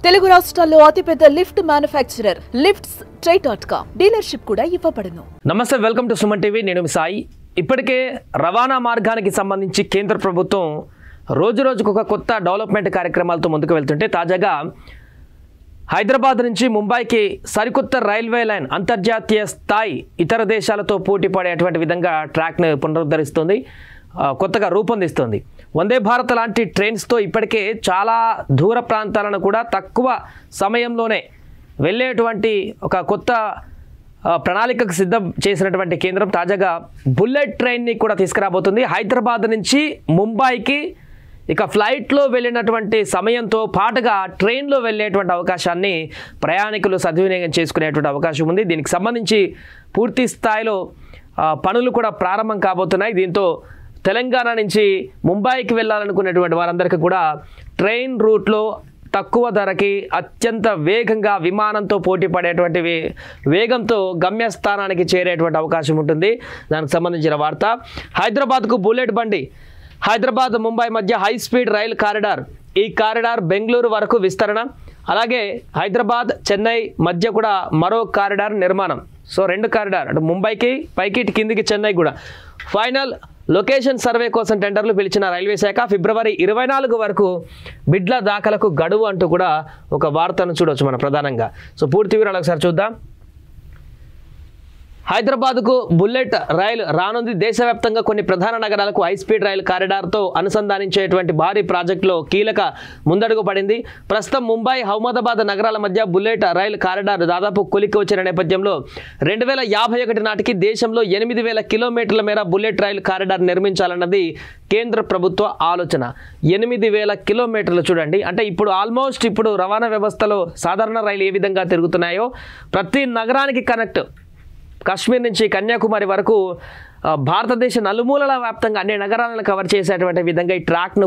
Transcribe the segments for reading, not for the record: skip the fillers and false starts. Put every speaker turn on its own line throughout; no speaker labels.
తెలుగు రాష్ట్రాల్లో అతిపెద్ద lift manufacturer లిఫ్ట్స్.com dealership కూడా ఇవ్వబడును.
నమస్తే, వెల్కమ్ టు సుమన్ టీవీ. నేను మీ సాయి. ఇప్పటికే రవాణా మార్గానికి సంబంధించి కేంద్ర ప్రభుత్వం రోజుకు ఒక కొత్త డెవలప్మెంట్ కార్యక్రమాలతో ముందుకు వెళ్తుంటే తాజాగా హైదరాబాద్ నుంచి ముంబైకి సరికొత్త రైల్వే లైన్ అంతర్జాతీయ స్థాయి ఇతర దేశాలతో పోటీ పడేటువంటి విధంగా ట్రాక్ను పునరుద్ధరిస్తుంది, కొత్తగా రూపొందిస్తుంది. వందే భారత్ లాంటి ట్రైన్స్తో ఇప్పటికే చాలా దూర ప్రాంతాలను కూడా తక్కువ సమయంలోనే వెళ్ళేటువంటి ఒక కొత్త ప్రణాళికకు సిద్ధం చేసినటువంటి కేంద్రం తాజాగా బుల్లెట్ ట్రైన్ని కూడా తీసుకురాబోతుంది. హైదరాబాద్ నుంచి ముంబైకి ఇక ఫ్లైట్లో వెళ్ళినటువంటి సమయంతో పాటుగా ట్రైన్లో వెళ్ళేటువంటి అవకాశాన్ని ప్రయాణికులు సద్వినియోగం చేసుకునేటువంటి అవకాశం ఉంది. దీనికి సంబంధించి పూర్తి స్థాయిలో పనులు కూడా ప్రారంభం కాబోతున్నాయి. దీంతో తెలంగాణ నుంచి ముంబైకి వెళ్ళాలనుకునేటువంటి వారందరికీ కూడా ట్రైన్ రూట్లో తక్కువ ధరకి అత్యంత వేగంగా విమానంతో పోటీ పడేటువంటి వేగంతో గమ్యస్థానానికి చేరేటువంటి అవకాశం ఉంటుంది. దానికి సంబంధించిన వార్త. హైదరాబాద్కు బుల్లెట్ బండి. హైదరాబాద్ ముంబై మధ్య హై స్పీడ్ రైల్ కారిడార్. ఈ కారిడార్ బెంగళూరు వరకు విస్తరణ, అలాగే హైదరాబాద్ చెన్నై మధ్య కూడా మరో కారిడార్ నిర్మాణం. సో రెండు కారిడార్, అటు ముంబైకి పైకి ఇటు కిందికి చెన్నై కూడా. ఫైనల్ లొకేషన్ సర్వే కోసం టెండర్లు పిలిచిన రైల్వే శాఖ. ఫిబ్రవరి 24 వరకు బిడ్ల దాఖలకు గడువు అంటూ కూడా ఒక వార్తను చూడవచ్చు మనం ప్రధానంగా. సో పూర్తి వివరాలు ఒకసారి చూద్దాం. హైదరాబాద్కు బుల్లెట్ రైలు రానుంది. దేశవ్యాప్తంగా కొన్ని ప్రధాన నగరాలకు హైస్పీడ్ రైలు కారిడార్తో అనుసంధానించేటువంటి భారీ ప్రాజెక్టులో కీలక ముందడుగు పడింది. ప్రస్తుతం ముంబై అహ్మదాబాద్ నగరాల మధ్య బుల్లెట్ రైలు కారిడార్ దాదాపు కొలిక్కి వచ్చిన నేపథ్యంలో 2051 నాటికి దేశంలో 8000 కిలోమీటర్ల మేర బుల్లెట్ రైలు కారిడార్ నిర్మించాలన్నది కేంద్ర ప్రభుత్వ ఆలోచన. 8000 కిలోమీటర్లు చూడండి. అంటే ఇప్పుడు ఆల్మోస్ట్ ఇప్పుడు రవాణా వ్యవస్థలో సాధారణ రైలు ఏ విధంగా తిరుగుతున్నాయో ప్రతి నగరానికి కనెక్ట్, కాశ్మీర్ నుంచి కన్యాకుమారి వరకు భారతదేశ నలుమూలల వ్యాప్తంగా అన్ని నగరాలను కవర్ చేసేటువంటి విధంగా ఈ ట్రాక్ను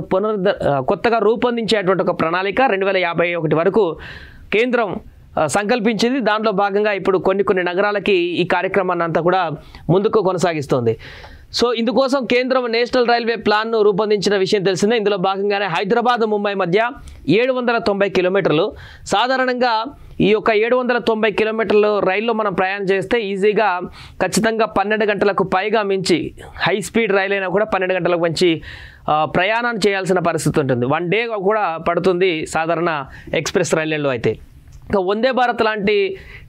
కొత్తగా రూపొందించేటువంటి ఒక ప్రణాళిక 2051 వరకు కేంద్రం సంకల్పించింది. దాంట్లో భాగంగా ఇప్పుడు కొన్ని నగరాలకి ఈ కార్యక్రమాన్ని అంతా కూడా ముందుకు కొనసాగిస్తోంది. సో ఇందుకోసం కేంద్రం నేషనల్ రైల్వే ప్లాన్ను రూపొందించిన విషయం తెలిసిందే. ఇందులో భాగంగానే హైదరాబాద్ ముంబై మధ్య 790 కిలోమీటర్లు. సాధారణంగా ఈ యొక్క 790 కిలోమీటర్లు రైల్లో మనం ప్రయాణం చేస్తే ఈజీగా ఖచ్చితంగా 12 గంటలకు పైగా మించి, హై స్పీడ్ రైలు అయినా కూడా 12 గంటలకు మించి ప్రయాణం చేయాల్సిన పరిస్థితి ఉంటుంది. 1 డే కూడా పడుతుంది సాధారణ ఎక్స్ప్రెస్ రైళ్లలో అయితే. ఇంకా వందే భారత్ లాంటి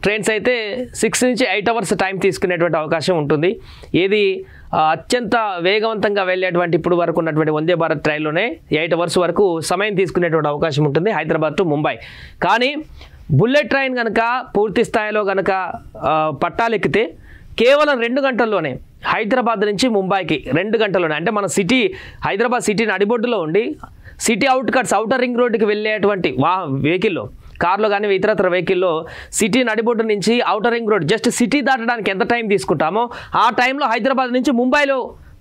ట్రైన్స్ అయితే 6 నుంచి 8 అవర్స్ టైం తీసుకునేటువంటి అవకాశం ఉంటుంది. ఏది అత్యంత వేగవంతంగా వెళ్ళేటువంటి ఇప్పుడు వరకు ఉన్నటువంటి వందే భారత్ ట్రైన్లోనే 8 అవర్స్ వరకు సమయం తీసుకునేటువంటి అవకాశం ఉంటుంది హైదరాబాద్ టు ముంబై. కానీ బుల్లెట్ ట్రైన్ కనుక పూర్తి స్థాయిలో కనుక పట్టాలెక్కితే కేవలం 2 గంటల్లోనే హైదరాబాద్ నుంచి ముంబైకి 2 గంటల్లోనే, అంటే మన సిటీ హైదరాబాద్ సిటీ నడిబొడ్డులో ఉండి సిటీ అవుట్కట్స్ ఔటర్ రింగ్ రోడ్డుకి వెళ్ళేటువంటి వెహికల్లో, కార్లో కానీ ఇతరత్ర వెహికల్లో సిటీ నడిబొడ్డు నుంచి outer ring road just city దాటడానికి ఎంత టైం తీసుకుంటామో ఆ టైంలో హైదరాబాద్ నుంచి ముంబైలో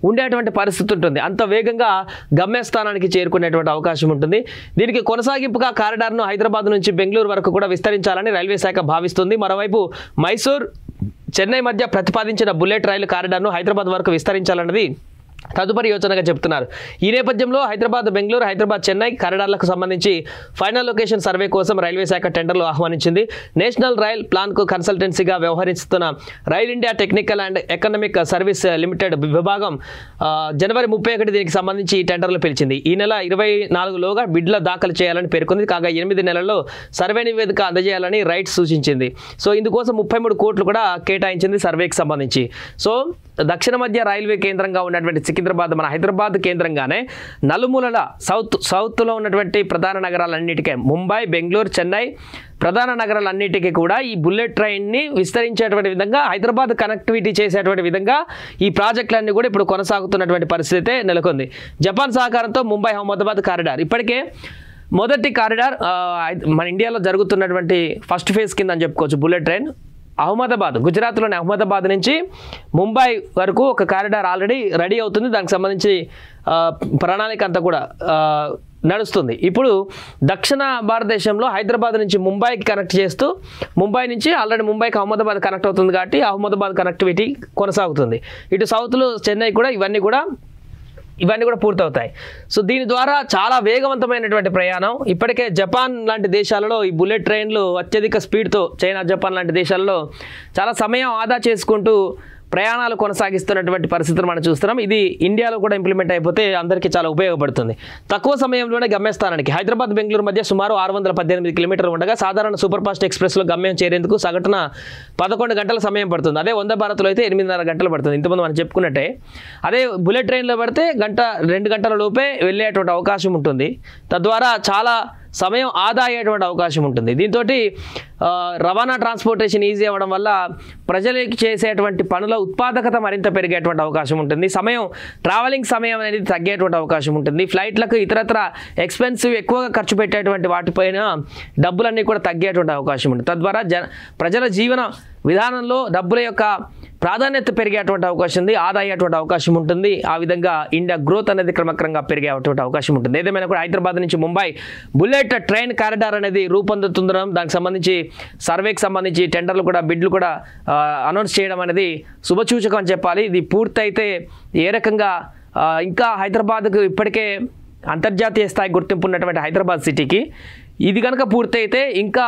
ఉండేటువంటి పరిస్థితి ఉంటుంది. అంత వేగంగా గమ్యస్థానానికి చేరుకునేటువంటి అవకాశం ఉంటుంది. దీనికి కొనసాగింపుగా కారిడార్ను హైదరాబాద్ నుంచి బెంగళూరు వరకు కూడా విస్తరించాలని రైల్వే శాఖ భావిస్తుంది. మరోవైపు మైసూర్ చెన్నై మధ్య ప్రతిపాదించిన బుల్లెట్ రైలు కారిడార్ను హైదరాబాద్ వరకు విస్తరించాలన్నది తదుపరి యోచనగా చెప్తున్నారు. ఈ నేపథ్యంలో హైదరాబాద్ బెంగళూరు, హైదరాబాద్ చెన్నై కారిడార్లకు సంబంధించి ఫైనల్ లొకేషన్ సర్వే కోసం రైల్వే శాఖ టెండర్లు ఆహ్వానించింది. నేషనల్ రైల్ ప్లాన్కు కన్సల్టెన్సీగా వ్యవహరిస్తున్న rail India technical and economic service limited విభాగం జనవరి 31 దీనికి సంబంధించి ఈ టెండర్లు పిలిచింది. ఈ నెల 24లోగా బిడ్ల దాఖలు చేయాలని పేర్కొంది. కాగా 8 నెలల్లో సర్వే నివేదిక అందజేయాలని రైట్స్ సూచించింది. సో ఇందుకోసం 33 కోట్లు కూడా కేటాయించింది సర్వేకి సంబంధించి. సో దక్షిణ మధ్య రైల్వే కేంద్రంగా ఉన్నటువంటి సికింద్రాబాద్, మన హైదరాబాద్ కేంద్రంగానే నలుమూలల సౌత్లో ఉన్నటువంటి ప్రధాన నగరాలన్నిటికీ, ముంబై, బెంగళూరు, చెన్నై ప్రధాన నగరాలన్నిటికీ కూడా ఈ బుల్లెట్ ట్రైన్ని విస్తరించేటువంటి విధంగా, హైదరాబాద్ కనెక్టివిటీ చేసేటువంటి విధంగా ఈ ప్రాజెక్టులన్నీ కూడా ఇప్పుడు కొనసాగుతున్నటువంటి పరిస్థితి నెలకొంది. జపాన్ సహకారంతో ముంబై అహ్మదాబాద్ కారిడార్. ఇప్పటికే మొదటి కారిడార్ మన ఇండియాలో జరుగుతున్నటువంటి ఫస్ట్ ఫేజ్ కింద అని చెప్పుకోవచ్చు. బుల్లెట్ ట్రైన్ అహ్మదాబాద్, గుజరాత్లోని అహ్మదాబాద్ నుంచి ముంబై వరకు ఒక కారిడార్ ఆల్రెడీ రెడీ అవుతుంది. దానికి సంబంధించి ప్రణాళిక అంతా కూడా నడుస్తుంది. ఇప్పుడు దక్షిణ భారతదేశంలో హైదరాబాద్ నుంచి ముంబైకి కనెక్ట్ చేస్తూ, ముంబై నుంచి ఆల్రెడీ ముంబైకి అహ్మదాబాద్ కనెక్ట్ అవుతుంది కాబట్టి అహ్మదాబాద్ కనెక్టివిటీ కొనసాగుతుంది. ఇటు సౌత్లో చెన్నై కూడా, ఇవన్నీ కూడా ఇవన్నీ కూడా పూర్తవుతాయి. సో దీని ద్వారా చాలా వేగవంతమైనటువంటి ప్రయాణం. ఇప్పటికే జపాన్ లాంటి దేశాలలో ఈ బుల్లెట్ ట్రైన్లు అత్యధిక స్పీడ్తో, చైనా, జపాన్ లాంటి దేశాలలో చాలా సమయం ఆదా చేసుకుంటూ ప్రయాణాలు కొనసాగిస్తున్నటువంటి పరిస్థితులు మనం చూస్తున్నాం. ఇది ఇండియాలో కూడా ఇంప్లిమెంట్ అయిపోతే అందరికీ చాలా ఉపయోగపడుతుంది. తక్కువ సమయంలోనే గమ్యస్థానానికి హైదరాబాద్ బెంగళూరు మధ్య సుమారు 618 కిలోమీటర్లు ఉండగా సాధారణ సూపర్ ఫాస్ట్ ఎక్స్ప్రెస్లో గమ్యం చేరేందుకు సగటున 11 గంటల సమయం పడుతుంది. అదే వందే భారత్లో అయితే 8.5 గంటలు పడుతుంది. ఇంతకుముందు మనం చెప్పుకున్నట్టే. అదే బుల్లెట్ ట్రైన్లో పడితే 2 గంటల లోపే వెళ్ళేటువంటి అవకాశం ఉంటుంది. తద్వారా చాలా సమయం ఆదా అయ్యేటువంటి అవకాశం ఉంటుంది. దీంతో రవాణా ట్రాన్స్పోర్టేషన్ ఈజీ అవ్వడం వల్ల ప్రజలకి చేసేటువంటి పనుల ఉత్పాదకత మరింత పెరిగేటువంటి అవకాశం ఉంటుంది. ట్రావెలింగ్ సమయం అనేది తగ్గేటువంటి అవకాశం ఉంటుంది. ఫ్లైట్లకు ఇతరత్ర ఎక్స్పెన్సివ్ ఎక్కువగా ఖర్చు పెట్టేటువంటి వాటిపైన డబ్బులన్నీ కూడా తగ్గేటువంటి అవకాశం ఉంటుంది. తద్వారా ప్రజల జీవన విధానంలో డబ్బుల యొక్క ప్రాధాన్యత పెరిగేటువంటి అవకాశం ఉంది, ఆదా అయ్యేటువంటి అవకాశం ఉంటుంది. ఆ విధంగా ఇండియా గ్రోత్ అనేది క్రమక్రమంగా పెరిగేటువంటి అవకాశం ఉంటుంది. ఏదేమైనా కూడా హైదరాబాద్ నుంచి ముంబై బుల్లెట్ ట్రైన్ కారిడార్ అనేది రూపొందుతుండడం, దానికి సంబంధించి సర్వేకి సంబంధించి టెండర్లు కూడా, బిడ్లు కూడా అనౌన్స్ చేయడం అనేది శుభసూచకం అని చెప్పాలి. ఇది పూర్తయితే ఏ రకంగా ఇంకా హైదరాబాద్కు ఇప్పటికే అంతర్జాతీయ స్థాయి గుర్తింపు ఉన్నటువంటి హైదరాబాద్ సిటీకి ఇది కనుక పూర్తయితే ఇంకా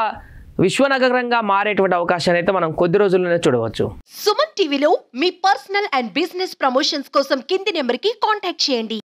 విశ్వనగరంగా మారేటువంటి అవకాశాన్ని అయితే మనం కొద్ది రోజుల్లోనే చూడవచ్చు.
సుమన్ టీవీలో మీ పర్సనల్ అండ్ బిజినెస్ ప్రమోషన్స్ కోసం కింది నెంబర్కి కాంటాక్ట్ చేయండి.